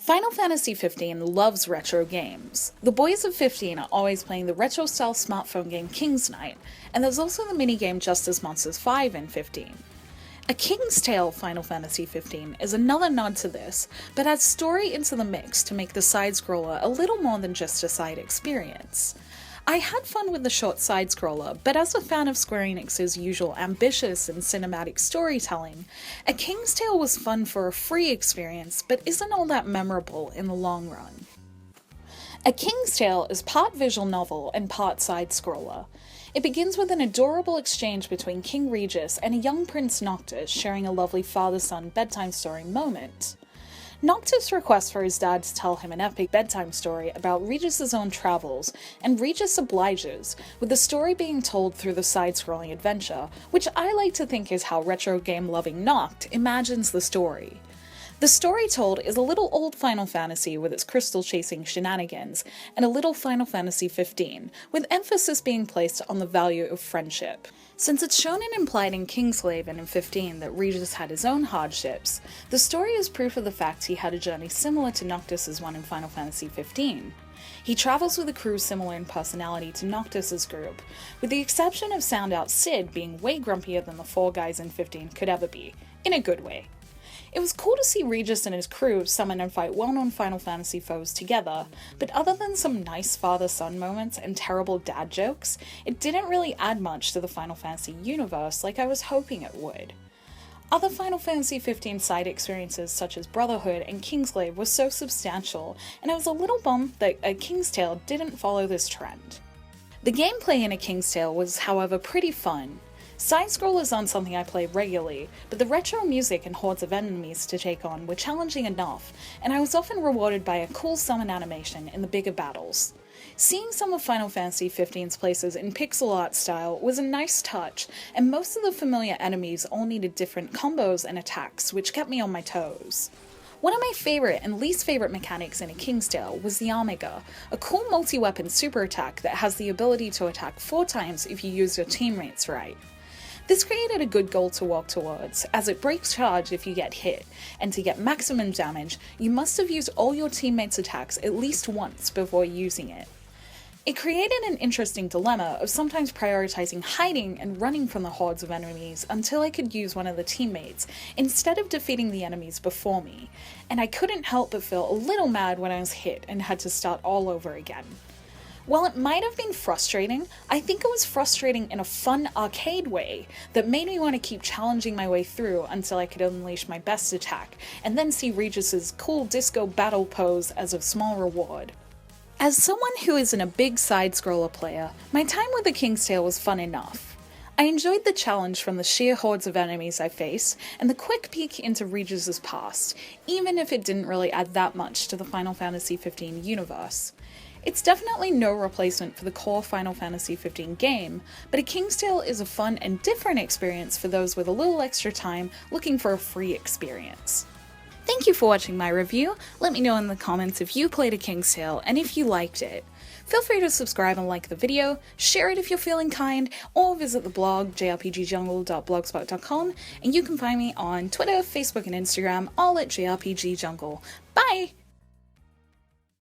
Final Fantasy 15 loves retro games. The boys of 15 are always playing the retro-style smartphone game King's Knight, and there's also the minigame Justice Monsters 5 in 15. A King's Tale Final Fantasy 15 is another nod to this, but adds story into the mix to make the side-scroller a little more than just a side experience. I had fun with the short side-scroller, but as a fan of Square Enix's usual ambitious and cinematic storytelling, A King's Tale was fun for a free experience, but isn't all that memorable in the long run. A King's Tale is part visual novel and part side-scroller. It begins with an adorable exchange between King Regis and a young Prince Noctis sharing a lovely father-son bedtime story moment. Noctis requests for his dad to tell him an epic bedtime story about Regis's own travels, and Regis obliges, with the story being told through the side-scrolling adventure, which I like to think is how retro game-loving Noct imagines the story. The story told is a little old Final Fantasy with its crystal-chasing shenanigans, and a little Final Fantasy 15, with emphasis being placed on the value of friendship. Since it's shown and implied in Kingslave and in 15 that Regis had his own hardships, the story is proof of the fact he had a journey similar to Noctis' one in Final Fantasy 15. He travels with a crew similar in personality to Noctis' group, with the exception of Soundout Sid being way grumpier than the four guys in 15 could ever be, in a good way. It was cool to see Regis and his crew summon and fight well-known Final Fantasy foes together, but other than some nice father-son moments and terrible dad jokes, it didn't really add much to the Final Fantasy universe like I was hoping it would. Other Final Fantasy 15 side experiences such as Brotherhood and Kingslave were so substantial, and I was a little bummed that A King's Tale didn't follow this trend. The gameplay in A King's Tale was, however, pretty fun. Side-scrollers aren't something I play regularly, but the retro music and hordes of enemies to take on were challenging enough, and I was often rewarded by a cool summon animation in the bigger battles. Seeing some of Final Fantasy XV's places in pixel art style was a nice touch, and most of the familiar enemies all needed different combos and attacks, which kept me on my toes. One of my favourite and least favourite mechanics in A King's Tale was the Omega, a cool multi-weapon super attack that has the ability to attack 4 times if you use your teammates right. This created a good goal to work towards, as it breaks charge if you get hit, and to get maximum damage, you must have used all your teammates' attacks at least once before using it. It created an interesting dilemma of sometimes prioritizing hiding and running from the hordes of enemies until I could use one of the teammates, instead of defeating the enemies before me, and I couldn't help but feel a little mad when I was hit and had to start all over again. While it might have been frustrating, I think it was frustrating in a fun arcade way that made me want to keep challenging my way through until I could unleash my best attack, and then see Regis's cool disco battle pose as a small reward. As someone who isn't a big side-scroller player, my time with The King's Tale was fun enough. I enjoyed the challenge from the sheer hordes of enemies I faced, and the quick peek into Regis's past, even if it didn't really add that much to the Final Fantasy XV universe. It's definitely no replacement for the core Final Fantasy XV game, but A King's Tale is a fun and different experience for those with a little extra time looking for a free experience. Thank you for watching my review. Let me know in the comments if you played A King's Tale and if you liked it. Feel free to subscribe and like the video, share it if you're feeling kind, or visit the blog jrpgjungle.blogspot.com, and you can find me on Twitter, Facebook, and Instagram, all at jrpgjungle. Bye!